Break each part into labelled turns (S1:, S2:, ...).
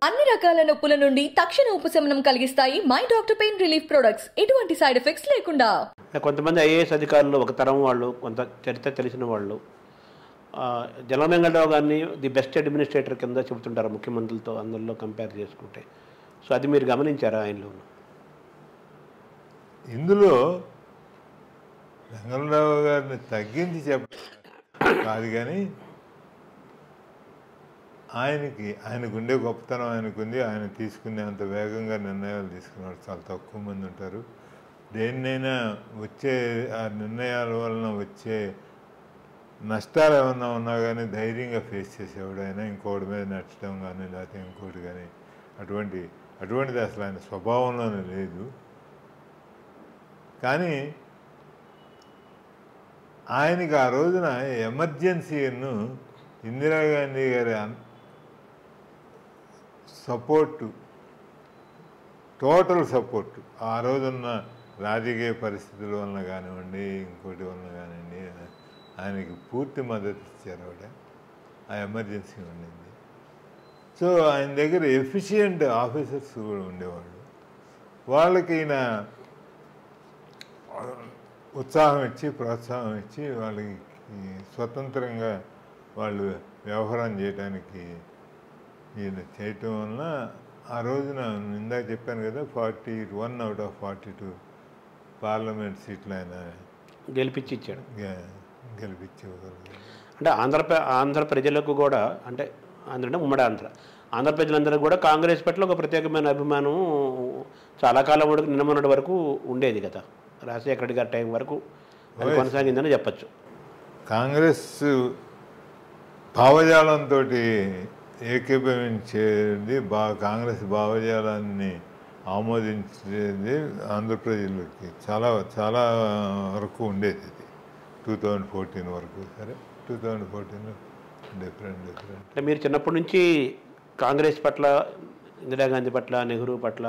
S1: అన్ని రకాల నొప్పుల నుండి తక్షణ ఉపశమనం కలిగిస్తాయి my doctor pain relief products. ఎటువంటి సైడ్ ఎఫెక్ట్స్ లేకుండా.
S2: కొంతమంది ఐఏఎస్ అధికారులు ఒక తరం వాళ్ళు, కొంత చరిత్ర తెలిసిన వాళ్ళు జలమంగళరావు గారిని ది బెస్ట్ అడ్మినిస్ట్రేటర్ కింద చెబుతుంటారు ముఖ్యమంత్రులతో అందరిలో కంపేర్ చేసుకుంటే. సో అది మీరు గమనించారా ఆయనలో?
S3: ఇందులో వెంగళరావు గారిని తగ్గించి చెప్పడం కాదు, కానీ ఆయనకుండే గొప్పతనం ఆయనకుంది. ఆయన తీసుకునేంత వేగంగా నిర్ణయాలు తీసుకునేవాళ్ళు చాలా తక్కువ మంది ఉంటారు. దేన్నైనా వచ్చే ఆ నిర్ణయాల వలన వచ్చే నష్టాలు ఏమన్నా ఉన్నా కానీ ధైర్యంగా ఫేస్ చేసేవాడు ఆయన. ఇంకోటి మీద నచ్చడం కానీ లేకపోతే ఇంకోటి కానీ అటువంటిది అసలు ఆయన స్వభావంలోనే లేదు. కానీ ఆయనకి ఆ రోజున ఎమర్జెన్సీను ఇందిరాగాంధీ గారి సపోర్టు, టోటల్ సపోర్టు ఆ రోజున్న రాజకీయ పరిస్థితుల వలన కానివ్వండి, ఇంకోటి వలన కానివ్వండి, ఆయనకి పూర్తి మద్దతు ఇచ్చారు ఆవిడ. ఆ ఎమర్జెన్సీ ఉండింది. సో ఆయన దగ్గర ఎఫిషియెంట్ ఆఫీసర్స్ కూడా ఉండేవాళ్ళు. వాళ్ళకి ఈయన ఉత్సాహం ఇచ్చి, ప్రోత్సాహం ఇచ్చి వాళ్ళకి స్వతంత్రంగా వాళ్ళు వ్యవహారం చేయడానికి ఈయన చేయటం వలన ఆ రోజున ఇందాక చెప్పాను కదా 41 out of 42 పార్లమెంట్ సీట్లు ఆయన
S2: గెలిపించి ఇచ్చాడు.
S3: గెలిపించేవారు.
S2: అంటే ఆంధ్ర ప్రజలకు కూడా, అంటే ఉమ్మడి ఆంధ్ర ప్రజలందరికీ కూడా కాంగ్రెస్ పట్ల ఒక ప్రత్యేకమైన అభిమానం చాలా కాలం వరకు, నిన్నమొన్నటి వరకు ఉండేది కదా. రాజశేఖర రెడ్డి గారి టైం వరకు అది కొనసాగిందని చెప్పచ్చు.
S3: కాంగ్రెస్ భావజాలంతో ఏకీభవించేది, కాంగ్రెస్ భావజాలాన్ని ఆమోదించేది ఆంధ్ర ప్రజలకి చాలా చాలా వరకు ఉండేది. ఇది 2014 వరకు. సరే, 2014 డిఫరెంట్.
S2: అంటే మీరు చిన్నప్పటి నుంచి కాంగ్రెస్ పట్ల, ఇందిరాగాంధీ పట్ల, నెహ్రూ పట్ల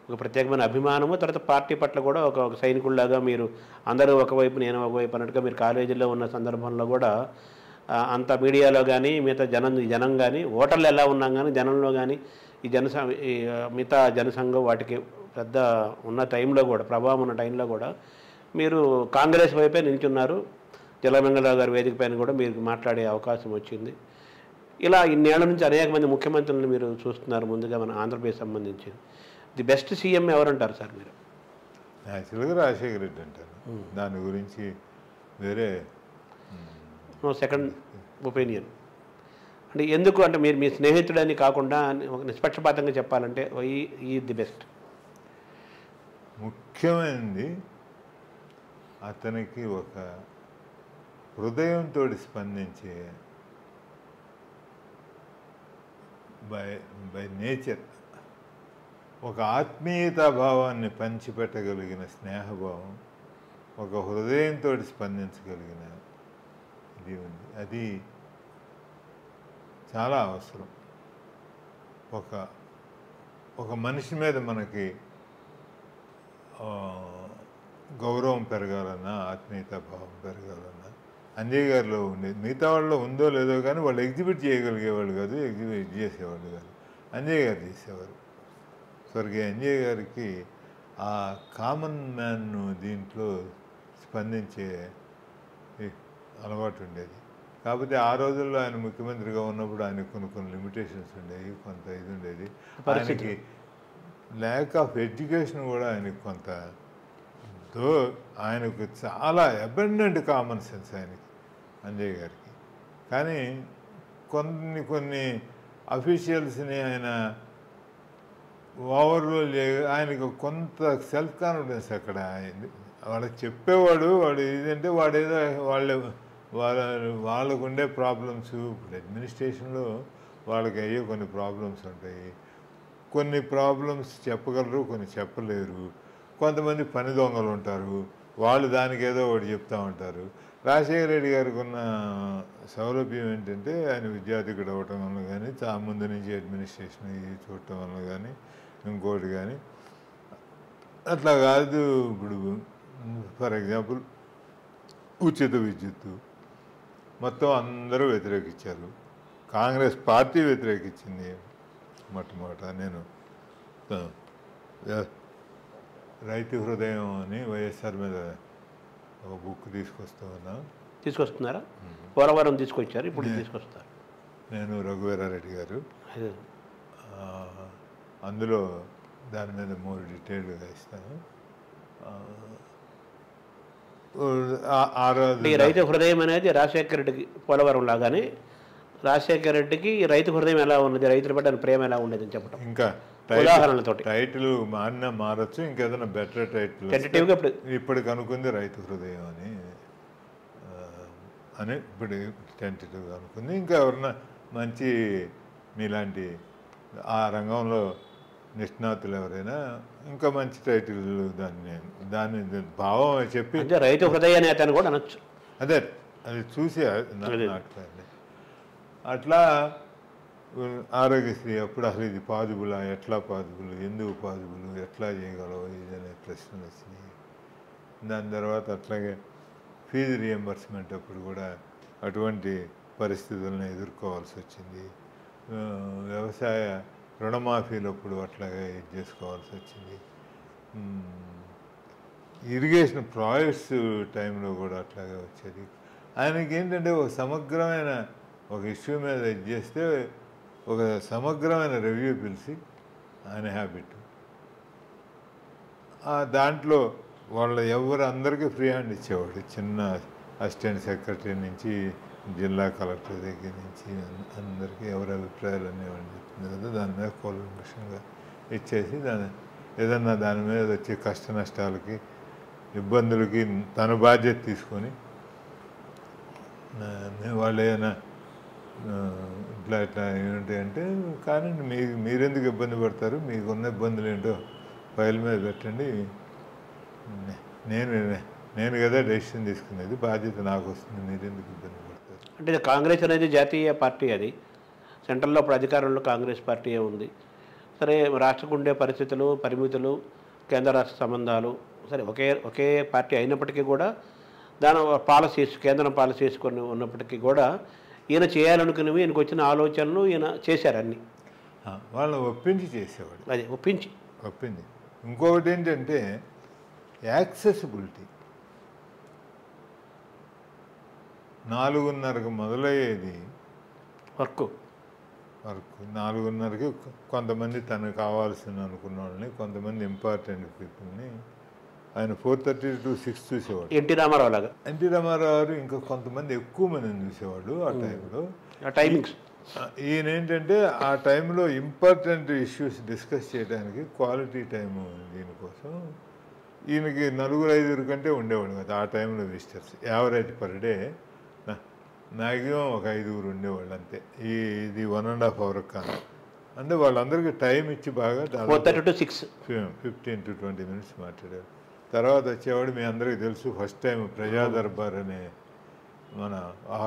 S2: ఒక ప్రత్యేకమైన అభిమానము, తర్వాత పార్టీ పట్ల కూడా ఒక సైనికుల్లాగా మీరు అందరూ ఒకవైపు నేను ఒకవైపు అన్నట్టుగా మీరు కాలేజీలో ఉన్న సందర్భంలో కూడా అంత మీడియాలో కానీ మిగతా జనం కానీ ఓటర్లు ఎలా ఉన్నాం కానీ జనంలో కానీ ఈ మిగతా జనసంఘం వాటికి పెద్ద ఉన్న టైంలో కూడా, ప్రభావం ఉన్న టైంలో కూడా మీరు కాంగ్రెస్ వైపే నిల్చున్నారు. జలమంగళరావు గారి వేదిక పైన కూడా మీరు మాట్లాడే అవకాశం వచ్చింది. ఇలా ఇన్నేళ్ల నుంచి అనేక మంది ముఖ్యమంత్రులను మీరు చూస్తున్నారు. ముందుగా మన ఆంధ్రప్రదేశ్ సంబంధించి ది బెస్ట్ సీఎం ఎవరంటారు సార్ మీరు?
S3: యాక్చువల్గా రాజశేఖర రెడ్డి అంటారు. దాని గురించి వేరే
S2: సెకండ్ ఒపీనియన్. అంటే ఎందుకు అంటే మీరు మీ స్నేహితుడని కాకుండా ఒక నిష్పక్షపాతంగా చెప్పాలంటే ఈ ది బెస్ట్?
S3: ముఖ్యమైనది అతనికి ఒక హృదయంతో స్పందించే, బై నేచర్ ఒక ఆత్మీయతా భావాన్ని పంచిపెట్టగలిగిన స్నేహభావం, ఒక హృదయంతో స్పందించగలిగిన ఇది ఉంది. అది చాలా అవసరం. ఒక మనిషి మీద మనకి గౌరవం పెరగాలన్నా, ఆత్మీయతా భావం పెరగాలన్నా అంజయ్ గారిలో ఉండేది. మిగతా వాళ్ళలో ఉందో లేదో కానీ వాళ్ళు ఎగ్జిబిట్ చేయగలిగేవాళ్ళు కాదు, ఎగ్జిబిట్ చేసేవాళ్ళు కాదు. అంజయ్ గారు చేసేవారు. స్వర్గీయ అంజయ్ గారికి ఆ కామన్ మ్యాన్ను దీంట్లో స్పందించే అలవాటు ఉండేది. కాకపోతే ఆ రోజుల్లో ఆయన ముఖ్యమంత్రిగా ఉన్నప్పుడు ఆయనకు కొన్ని లిమిటేషన్స్ ఉండేవి, కొంత ఇది ఉండేది. ఆయనకి ల్యాక్ ఆఫ్ ఎడ్యుకేషన్ కూడా ఆయనకు కొంత, ఆయనకు చాలా అబండెంట్ కామన్ సెన్స్ ఆయనకి, అంజయ్ గారికి. కానీ కొన్ని అఫీషియల్స్ని ఆయన ఓవర్లో ఆయనకు కొంత సెల్ఫ్ కాన్ఫిడెన్స్ అక్కడ వాళ్ళకి చెప్పేవాడు. వాడు ఇదంటే వాడేదో వాళ్ళకు ఉండే ప్రాబ్లమ్స్, ఇప్పుడు అడ్మినిస్ట్రేషన్లో వాళ్ళకి అయ్యే కొన్ని ప్రాబ్లమ్స్ ఉంటాయి. కొన్ని ప్రాబ్లమ్స్ చెప్పగలరు, కొన్ని చెప్పలేరు. కొంతమంది పని దొంగలు ఉంటారు, వాళ్ళు దానికి ఏదో ఒకటి చెప్తూ ఉంటారు. రాజశేఖర రెడ్డి గారికి ఉన్న సౌలభ్యం ఏంటంటే ఆయన విద్యార్థికుడు అవ్వటం వల్ల కానీ, ముందు నుంచి అడ్మినిస్ట్రేషన్ చూడటం వల్ల కానీ, ఇంకోటి కానీ అట్లా కాదు. ఇప్పుడు ఫర్ ఎగ్జాంపుల్ ఉచిత విద్యుత్తు మొత్తం అందరూ వ్యతిరేకించారు. కాంగ్రెస్ పార్టీ వ్యతిరేకించింది. మొట్టమొదట నేను రైతు హృదయం అని వైఎస్ఆర్ మీద ఒక బుక్ తీసుకొస్తూ ఉన్నాను.
S2: తీసుకొస్తున్నారా? పోలవరం తీసుకొచ్చారు, ఇప్పుడు తీసుకొస్తారు.
S3: నేను రఘువీరారెడ్డి గారు అందులో దాని మీద మోర్ డీటెయిల్డ్గా ఇస్తాను.
S2: ఈ రైతు హృదయం అనేది రాజశేఖర రెడ్డికి పోలవరం లాగానే రాజశేఖర రెడ్డికి రైతు హృదయం ఎలా ఉన్నది, రైతుల పట్ల ప్రేమ ఎలా ఉండేది అని చెప్పడం.
S3: ఇంకా
S2: ఉదాహరణలతో
S3: టైటిల్ మారచ్చు, ఇంకేదైనా బెటర్ టైటిల్ ఇప్పటికి అనుకుంది రైతు హృదయం అని ఇప్పుడు టెంటేటివ్గా అనుకుంది. ఇంకా ఎవరన్నా మంచి మీలాంటి ఆ రంగంలో నిష్ణాతులు ఎవరైనా ఇంకా మంచి టైటిల్ దాన్ని భావం చెప్పి
S2: రైతు హృదయాన్ని అతను కూడా అనొచ్చు.
S3: అదే అది చూసి నాటుకోండి. అట్లా ఆరోగ్యశ్రీ అప్పుడు అసలు ఇది పాజిబులా, ఎట్లా పాజిబుల్, ఎందుకు పాజిబుల్, ఎట్లా చేయగలవు ఇదనే ప్రశ్నలు వచ్చినాయి. దాని తర్వాత అట్లాగే ఫీజు రియంబర్స్మెంట్ అప్పుడు కూడా అటువంటి పరిస్థితులను ఎదుర్కోవాల్సి వచ్చింది. వ్యవసాయ రుణమాఫీలప్పుడు అట్లాగే ఇది చేసుకోవాల్సి వచ్చింది. ఇరిగేషన్ ప్రాజెక్ట్స్ టైంలో కూడా అట్లాగే వచ్చేది. ఆయనకి ఏంటంటే ఒక సమగ్రమైన ఒక ఇష్యూ మీద ఇది చేస్తే ఒక సమగ్రమైన రివ్యూ పిలిచి ఆయన హ్యాబిట్ దాంట్లో వాళ్ళ అందరికీ ఫ్రీ హ్యాండ్ ఇచ్చేవాడు. చిన్న అసిస్టెంట్ సెక్రటరీ నుంచి జిల్లా కలెక్టర్ దగ్గర నుంచి అందరికీ ఎవరి అభిప్రాయాలు అనేవాడిని చెప్తుంది కదా, దాని మీద కూలంకషంగా ఇచ్చేసి ఏదన్నా దాని మీద వచ్చే కష్ట నష్టాలకి ఇబ్బందులకి తన బాధ్యత తీసుకొని వాళ్ళు ఏదైనా ఇట్లా ఏంటి అంటే కానీ మీరెందుకు ఇబ్బంది పడతారు, మీకున్న ఇబ్బందులు ఏంటో ఫైల్ మీద పెట్టండి, నేను కదా డెసిషన్ తీసుకునేది, బాధ్యత నాకు వస్తుంది, మీరెందుకు ఇబ్బంది పడతారు.
S2: అంటే కాంగ్రెస్ అనేది జాతీయ పార్టీ, అది సెంట్రల్లో ఇప్పుడు అధికారంలో కాంగ్రెస్ పార్టీయే ఉంది. సరే రాష్ట్రకు ఉండే పరిస్థితులు, పరిమితులు, కేంద్ర రాష్ట్ర సంబంధాలు సరే ఒకే పార్టీ అయినప్పటికీ కూడా దాని పాలసీస్, కేంద్రం పాలసీస్ కొన్ని ఉన్నప్పటికీ కూడా ఈయన చేయాలనుకున్నవి, ఈయనకు వచ్చిన ఆలోచనలు ఈయన చేశారు అన్నీ.
S3: వాళ్ళని ఒప్పించి చేసేవాడు.
S2: అదే ఒప్పించి.
S3: ఇంకొకటి ఏంటంటే యాక్సెసిబిలిటీ. 4:30కి మొదలయ్యేది
S2: వర్క్
S3: 4:30కి కొంతమంది తనకు కావాల్సిన అనుకున్న వాళ్ళని, కొంతమంది ఇంపార్టెంట్ పీపుల్ని ఆయన 4:30 to 6 చూసేవాడు.
S2: ఎన్టీ రామారావు లాగా.
S3: ఎన్టీ రామారావు ఇంకా కొంతమంది ఎక్కువ మందిని చూసేవాడు ఆ టైంలో.
S2: టైమింగ్స్
S3: ఈయన ఏంటంటే ఆ టైంలో ఇంపార్టెంట్ ఇష్యూస్ డిస్కస్ చేయడానికి క్వాలిటీ టైము దీనికోసం ఈయనకి 4-5 కంటే ఉండేవాడు కదా ఆ టైంలో visitors. Average per day maximum ఒక 5 ఉండేవాళ్ళు అంతే. ఇది 1.5 hour కాదు అంటే వాళ్ళందరికీ టైం ఇచ్చి బాగా
S2: 4:30 to 6
S3: 15 to 20 minutes మాట్లాడారు. తర్వాత వచ్చేవాడు మీ అందరికీ తెలుసు ఫస్ట్ టైం ప్రజా దర్బార్ అనే మన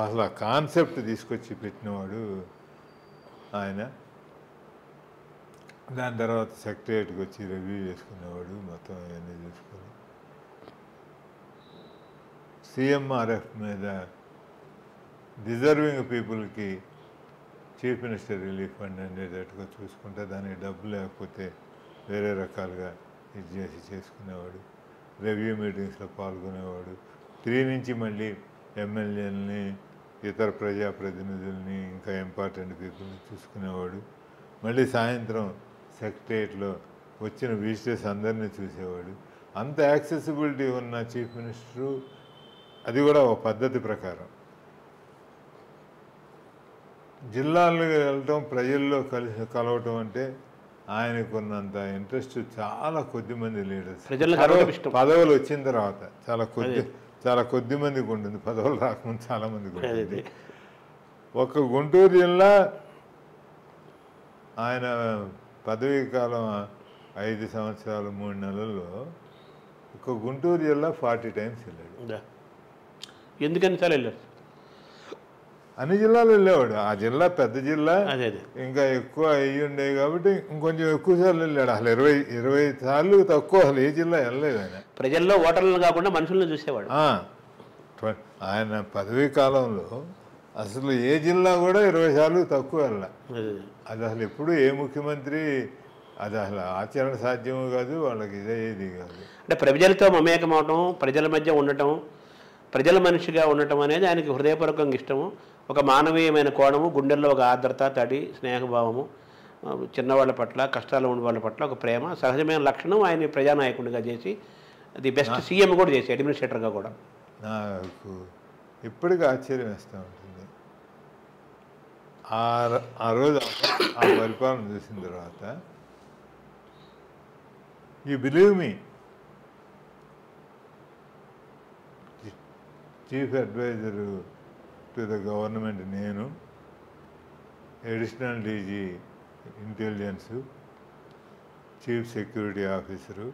S3: అసలు కాన్సెప్ట్ తీసుకొచ్చి పెట్టినవాడు ఆయన. దాని తర్వాత సెక్రటరియట్కి వచ్చి రివ్యూ చేసుకునేవాడు, మొత్తం అవన్నీ చూసుకొని సిఎంఆర్ఎఫ్ మీద డిజర్వింగ్ పీపుల్కి చీఫ్ మినిస్టర్ రిలీఫ్ ఫండ్ అనేటట్టుగా చూసుకుంటే దానికి డబ్బు లేకపోతే వేరే రకాలుగా ఇది చేసి చేసుకునేవాడు. రివ్యూ మీటింగ్స్లో పాల్గొనేవాడు. 3 నుంచి మళ్ళీ ఎమ్మెల్యేలని, ఇతర ప్రజాప్రతినిధుల్ని, ఇంకా ఇంపార్టెంట్ పీపుల్ని చూసుకునేవాడు. మళ్ళీ సాయంత్రం సెక్రటరియట్లో వచ్చిన విజిటర్స్ అందరినీ చూసేవాడు. అంత యాక్సెసిబిలిటీ ఉన్న చీఫ్ మినిస్టరు, అది కూడా ఒక పద్ధతి ప్రకారం. జిల్లాలకు వెళ్ళటం, ప్రజల్లో కలవటం అంటే ఆయనకున్నంత ఇంట్రెస్ట్ చాలా కొద్ది మంది లీడర్స్. పదవులు వచ్చిన తర్వాత చాలా కొద్ది మందికి ఉంటుంది, పదవులు రాకముందు చాలా మందికి ఉంటుంది. ఒక గుంటూరు జిల్లా ఆయన పదవీ కాలం 5 సంవత్సరాలు 3 నెలల్లో ఒక గుంటూరు జిల్లా 40 times వెళ్ళాడు.
S2: ఎందుకని సార్ వెళ్ళారు?
S3: అన్ని జిల్లాలు వెళ్ళేవాడు. ఆ జిల్లా పెద్ద జిల్లా, ఇంకా ఎక్కువ అయ్యి ఉండేవి కాబట్టి ఇంకొంచెం ఎక్కువ సార్లు వెళ్ళాడు. అసలు 20 సార్లు తక్కువ అసలు ఏ జిల్లా వెళ్ళలేదు ఆయన.
S2: ప్రజల్లో ఓటర్లను కాకుండా మనుషులను చూసేవాడు.
S3: ఆయన పదవీ కాలంలో అసలు ఏ జిల్లా కూడా 20 సార్లు తక్కువ వెళ్ళ. అది అసలు ఎప్పుడు ఏ ముఖ్యమంత్రి అది అసలు ఆచరణ సాధ్యమో కాదు, వాళ్ళకి ఇదేది కాదు.
S2: అంటే ప్రజలతో మమేకం అవటం, ప్రజల మధ్య ఉండటం, ప్రజల మనిషిగా ఉండటం అనేది ఆయనకి హృదయపూర్వకంగా ఇష్టము. ఒక మానవీయమైన కోణము, గుండెల్లో ఒక ఆర్ద్రత, తడి, స్నేహభావము, చిన్నవాళ్ళ పట్ల, కష్టాలు ఉన్న వాళ్ళ పట్ల ఒక ప్రేమ, సహజమైన లక్షణం ఆయన ప్రజానాయకుడిగా చేసి ది బెస్ట్ సీఎం కూడా చేసి అడ్మినిస్ట్రేటర్గా కూడా.
S3: నాకు ఇప్పటికీ ఆశ్చర్యం వేస్తూ ఉంటుంది. ఆ రోజు ఆ పరిపాలన చూసిన తర్వాత, you believe me, chief advisor to the government నేను, additional DG intelligence, chief security officer,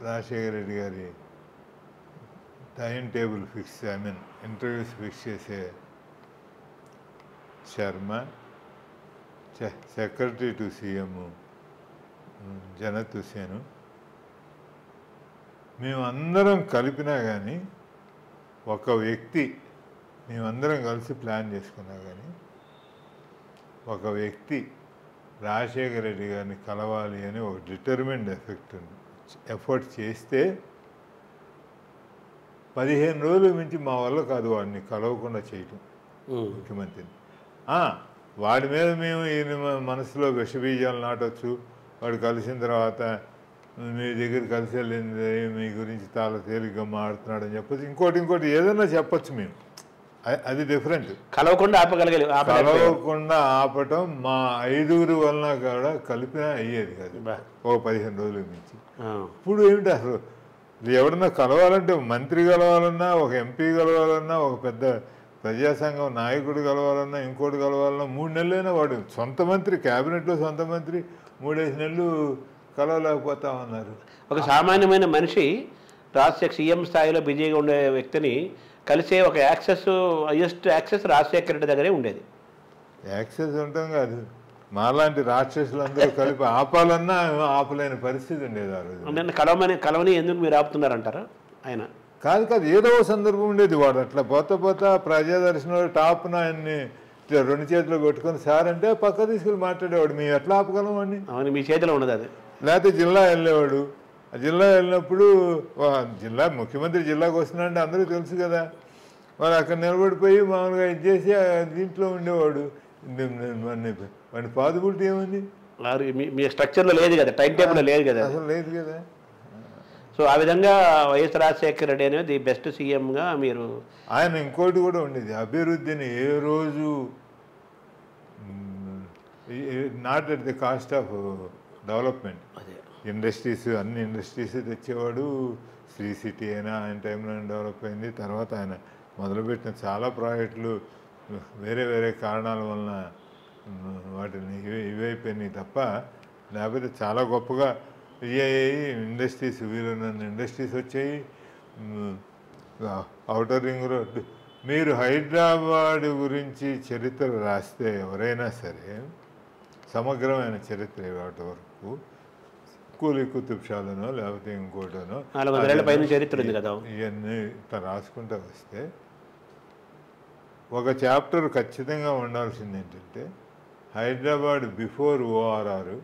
S3: Rajasekhara Reddy గారి time table fix, interviews fix చేసే Sharma, secretary to CM Jannat Hussain, మేమందరం కలిపినా కానీ ఒక వ్యక్తి, మేమందరం కలిసి ప్లాన్ చేసుకున్నా కానీ ఒక వ్యక్తి రాజశేఖర రెడ్డి గారిని కలవాలి అని ఒక డిటర్మిన్డ్ ఎఫర్ట్ చేస్తే 15 రోజుల మించి మా వల్ల కాదు వాడిని కలవకుండా చేయటం ముఖ్యమంత్రిని. వాడి మీద మేము ఈయన మనసులో విషబీజాలు నాటొచ్చు, వాడు కలిసిన తర్వాత మీ దగ్గర కలిసి వెళ్ళింది మీ గురించి చాలా తేలిగ్గా మాడుతున్నాడు అని చెప్పచ్చు, ఇంకోటి ఏదైనా చెప్పచ్చు మేము, అది డిఫరెంట్.
S2: కలవకుండా
S3: కలవకుండా ఆపటం మా 5గురు వలన కూడా కలిపినా అయ్యేది కాదు ఒక 15 రోజుల మించి. ఇప్పుడు ఏమిటి అసలు ఎవడన్నా కలవాలంటే మంత్రి కలవాలన్నా, ఒక ఎంపీ కలవాలన్నా, ఒక పెద్ద ప్రజాసంఘం నాయకుడు కలవాలన్నా, ఇంకోటి కలవాలన్నా 3 నెలలైనా వాడు సొంత మంత్రి, క్యాబినెట్లో సొంత మంత్రి 3-5 నెలలు కలవలేకపోతా ఉన్నారు.
S2: ఒక సామాన్యమైన మనిషి రాజశేఖర్ సీఎం స్థాయిలో బిజీగా ఉండే వ్యక్తిని కలిసే ఒక హైయెస్ట్ యాక్సెస్ రాజశేఖర రెడ్డి దగ్గరే ఉండేది.
S3: యాక్సెస్ ఉంటాం కాదు, మాలాంటి రాక్షసులందరూ కలిపి ఆపాలన్నా ఆపలేని పరిస్థితి ఉండేది ఆ రోజు.
S2: కలవని ఎందుకు మీరు ఆపుతున్నారంటారా? ఆయన
S3: కాదు ఏదో సందర్భం ఉండేది. వాడు అట్లా పోతా ప్రజాదర్శనంలో టాప్న ఆయన్ని 2 చేతులు పెట్టుకొని సార్ అంటే పక్క తీసుకెళ్ళి మాట్లాడేవాడు. మేము ఎట్లా ఆపగలం అండి?
S2: అవును, మీ చేతిలో ఉండదు అది.
S3: లేకపోతే జిల్లా వెళ్ళేవాడు, ఆ జిల్లా వెళ్ళినప్పుడు ముఖ్యమంత్రి జిల్లాకు వస్తున్నాడంటే అందరికీ తెలుసు కదా, వాడు అక్కడ నిలబడిపోయి మామూలుగా ఇది చేసి దీంట్లో ఉండేవాడు. వాడి పాజిబిలిటీ ఏముంది?
S2: మీ స్ట్రక్చర్లో లేదు కదా, టైం టేబుల్లో లేదు కదా,
S3: అసలు లేదు కదా.
S2: సో ఆ విధంగా వైఎస్ రాజశేఖర రెడ్డి అనేది ది బెస్ట్ సీఎంగా మీరు.
S3: ఆయన ఇంకోటి కూడా ఉండేది, అభివృద్ధిని ఏ రోజు not at the cost of development. Industries, అన్ని ఇండస్ట్రీస్ తెచ్చేవాడు. శ్రీ సిటీ అయినా ఆయన టైంలో డెవలప్ అయింది. తర్వాత ఆయన మొదలుపెట్టిన చాలా ప్రాజెక్టులు వేరే కారణాల వలన వాటిని ఇవైపోయినాయి తప్ప, లేకపోతే చాలా గొప్పగా ఇండస్ట్రీస్, వీలున్న ఇండస్ట్రీస్ వచ్చాయి. ఔటర్ రింగ్ రోడ్, మీరు హైదరాబాద్ గురించి చరిత్ర రాస్తే ఎవరైనా సరే సమగ్రమైన చరిత్ర ఇవాటి వరకు కూలీ కుతుబ్షాలనో లేకపోతే ఇంకోటనో
S2: 400 ఏళ్ల పైన చరిత్ర ఉంది కదా,
S3: ఇవన్నీ ఇట్లా రాసుకుంటూ వస్తే ఒక చాప్టర్ ఖచ్చితంగా ఉండాల్సింది ఏంటంటే Hyderabad before ORR,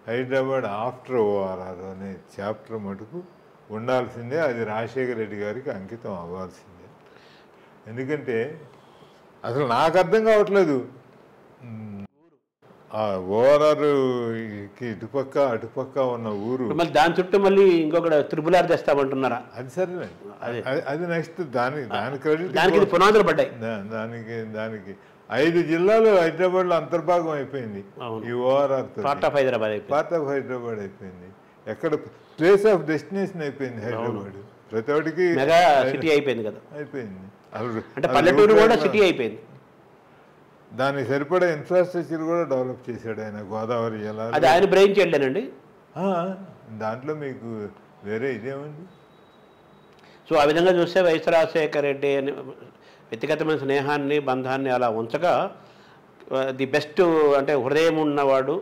S3: Hyderabad after ORR అనే చాప్టర్ మటుకు ఉండాల్సిందే. అది రాజశేఖర రెడ్డి గారికి అంకితం అవ్వాల్సిందే. ఎందుకంటే అసలు నాకు అర్థం కావట్లేదు, ఆ ఓఆర్ఆర్కి అటుపక్క ఉన్న ఊరు
S2: మళ్ళీ దాని చుట్టూ మళ్ళీ ఇంకొకటి త్రిపులార్ తెస్తామంటున్నారా?
S3: అది సరే, అది నెక్స్ట్ దాని క్రెడిట్
S2: దానికి పునాదులు పడ్డాయి.
S3: దానికి 5 జిల్లాలు హైదరాబాద్లో అంతర్భాగం అయిపోయింది ఈ ఓఆర్ఆర్.
S2: పార్ట్ ఆఫ్
S3: హైదరాబాద్ అయిపోయింది. ఎక్కడ ప్లేస్ ఆఫ్ డెస్టినేషన్ అయిపోయింది హైదరాబాద్. ప్రతి ఒక్కటికి
S2: మెగా సిటీ అయిపోయింది కదా,
S3: అయిపోయింది.
S2: అంటే పల్లెటూరు కూడా సిటీ అయిపోయింది.
S3: దానికి సరిపడా ఇన్ఫ్రాస్ట్రక్చర్ కూడా డెవలప్ చేశాడు ఆయన. గోదావరి ఎలా,
S2: అది ఆయన బ్రెయిన్ చేయలేనండి.
S3: దాంట్లో మీకు వేరే ఇదేముంది?
S2: సో ఆ విధంగా చూస్తే వైఎస్ రాజశేఖర రెడ్డి అని వ్యక్తిగతమైన స్నేహాన్ని, బంధాన్ని అలా ఉంచగా ది బెస్ట్ అంటే హృదయం ఉన్నవాడు,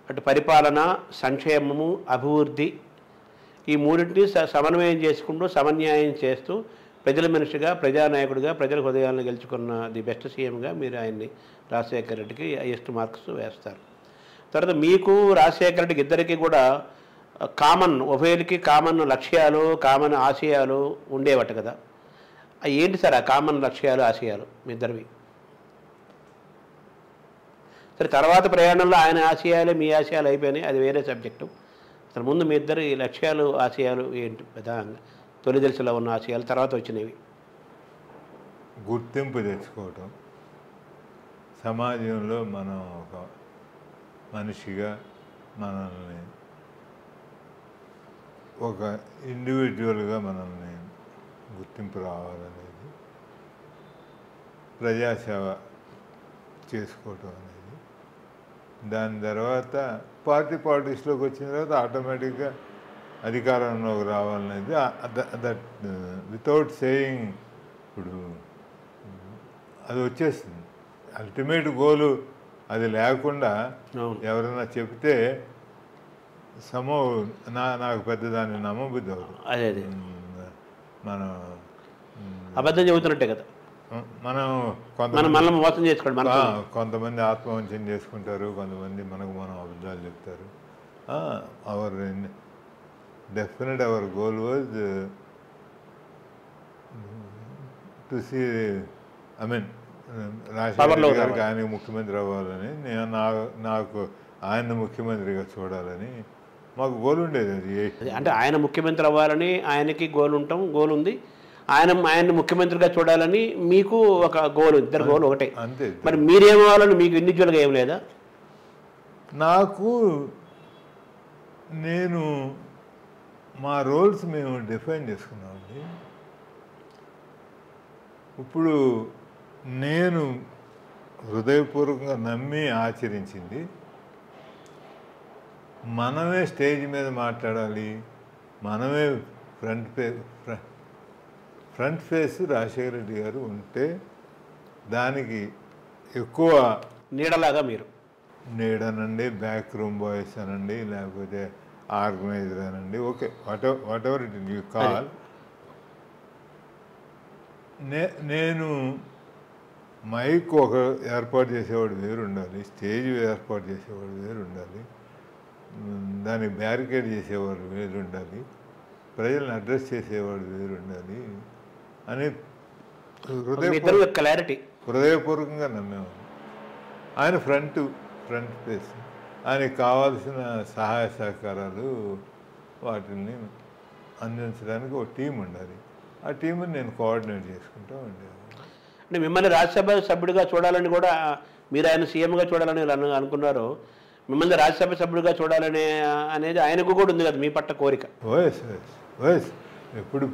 S2: అటు పరిపాలన, సంక్షేమము, అభివృద్ధి, ఈ మూడింటిని సమన్వయం చేసుకుంటూ సమన్యాయం చేస్తూ ప్రజల మనిషిగా, ప్రజానాయకుడిగా, ప్రజల హృదయాలను గెలుచుకున్న ది బెస్ట్ సీఎంగా మీరు ఆయన్ని రాజశేఖర రెడ్డికి హైయెస్ట్ మార్క్స్ వేస్తారు. తర్వాత మీకు రాజశేఖర రెడ్డికి ఇద్దరికి కూడా కామన్, ఉభయులకి కామన్ లక్ష్యాలు, కామన్ ఆశయాలు ఉండేవట కదా. ఏంటి సార్ ఆ కామన్ లక్ష్యాలు, ఆశయాలు మీ ఇద్దరివి? సరే, తర్వాత ప్రయాణంలో ఆయన ఆశయాలు మీ ఆశయాలు అయిపోయినాయి, అది వేరే సబ్జెక్టు. అసలు ముందు మీ ఇద్దరి లక్ష్యాలు, ఆశయాలు ఏంటి? ప్రధానంగా తొలి దశలో ఉన్న ఆశయాలు, తర్వాత వచ్చినవి.
S3: గుర్తింపు తెచ్చుకోవటం, సమాజంలో మనం ఒక మనిషిగా మనల్ని ఒక ఇండివిజువల్గా మనల్ని గుర్తింపు రావాలనేది, ప్రజాసేవ చేసుకోవటం అనేది. దాని తర్వాత పాలిటిక్స్లోకి వచ్చిన తర్వాత ఆటోమేటిక్గా అధికారంలోకి రావాలనేది. దట్ వితౌట్ సేయింగ్ ఇప్పుడు అది వచ్చేస్తుంది. అల్టిమేట్ గోలు అది లేకుండా ఎవరైనా చెప్తే నాకు పెద్దదాన్ని నమ్మబుద్ధి అవుతుంది.
S2: అదే
S3: మనం
S2: అబద్ధం చెబుతున్నట్టే కదా.
S3: మనం
S2: మనం మోసం చేసుకోండి.
S3: కొంతమంది ఆత్మవంచన చేసుకుంటారు, కొంతమంది మనం అబద్ధాలు చెప్తారు. Our goal was to see, Rajasekhar గారికి ఆయన ముఖ్యమంత్రి అవ్వాలని, నాకు ఆయన ముఖ్యమంత్రిగా చూడాలని మాకు గోల్ ఉండేది. అది
S2: అంటే ఆయన ముఖ్యమంత్రి అవ్వాలని ఆయనకి గోల్ ఉంది, ఆయన్ని ముఖ్యమంత్రిగా చూడాలని మీకు ఒక గోల్, ఇద్దరు గోల్ ఒకటే.
S3: అంతే.
S2: మరి మీరేమవ్వాలని మీకు ఇండివిజువల్గా ఏం లేదా?
S3: నాకు మా రోల్స్ మేము డిఫైన్ చేసుకున్నామండి. ఇప్పుడు నేను హృదయపూర్వకంగా నమ్మి ఆచరించింది, మనమే స్టేజ్ మీద మాట్లాడాలి, మనమే ఫ్రంట్ ఫేస్ రాజశేఖర రెడ్డి గారు ఉంటే దానికి ఎక్కువ
S2: నీడలాగా మీరు
S3: నీడనండి, బ్యాక్ రూమ్ బాయ్స్ అనండి, లేకపోతే ఆర్గనైజర్ అనండి, okay, what ever it you call. నేను మైక్ ఒక ఏర్పాటు చేసేవాడు వేరు ఉండాలి, స్టేజ్ ఏర్పాటు చేసేవాడు వేరు ఉండాలి, దాన్ని బ్యారికేడ్ చేసేవాడు వేరు ఉండాలి, ప్రజలను అడ్రస్ చేసేవాడు వేరు ఉండాలి అని హృదయపూర్వకంగా నమ్మేవాడు. ఆయన ఫ్రంట్ ఫేస్, ఆయనకి కావాల్సిన సహాయ సహకారాలు వాటిని అందించడానికి ఒక టీం ఉండాలి. ఆ టీంని నేను కోఆర్డినేట్ చేసుకుంటూ ఉండేవాడు.
S2: అంటే మిమ్మల్ని రాజ్యసభ సభ్యుడిగా చూడాలని కూడా, మీరు ఆయన సీఎంగా చూడాలని అనుకున్నారు, మిమ్మల్ని రాజ్యసభ సభ్యుడిగా చూడాలని అనేది ఆయనకు కూడా ఉంది కదా మీ పట్ల కోరిక?
S3: ఓఎస్ ఎప్పుడు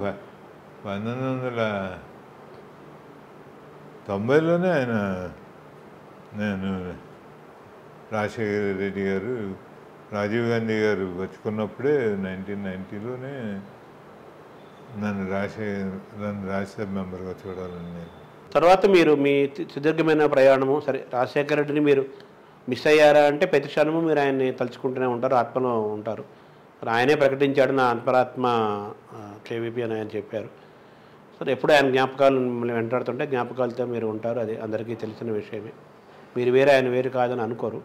S3: 1990లోనే నేను రాజశేఖర రెడ్డి గారు, రాజీవ్ గాంధీ గారు బతుకున్నప్పుడే 1990లోనే నన్ను రాజ్యసభ మెంబర్గా చూడాలని నేను.
S2: తర్వాత మీరు మీ సుదీర్ఘమైన ప్రయాణము, సరే రాజశేఖర రెడ్డిని మీరు మిస్ అయ్యారా అంటే ప్రతి క్షణము మీరు ఆయన్ని తలుచుకుంటూనే ఉంటారు, ఆత్మలో ఉంటారు. ఆయనే ప్రకటించాడు, నా అంతరాత్మ కేవీపీ అని ఆయన చెప్పారు. సరే, ఎప్పుడు ఆయన జ్ఞాపకాలు మిమ్మల్ని వెంటాడుతుంటే జ్ఞాపకాలతో మీరు ఉంటారు, అది అందరికీ తెలిసిన విషయమే. మీరు వేరే, ఆయన వేరు కాదని అనుకోరు.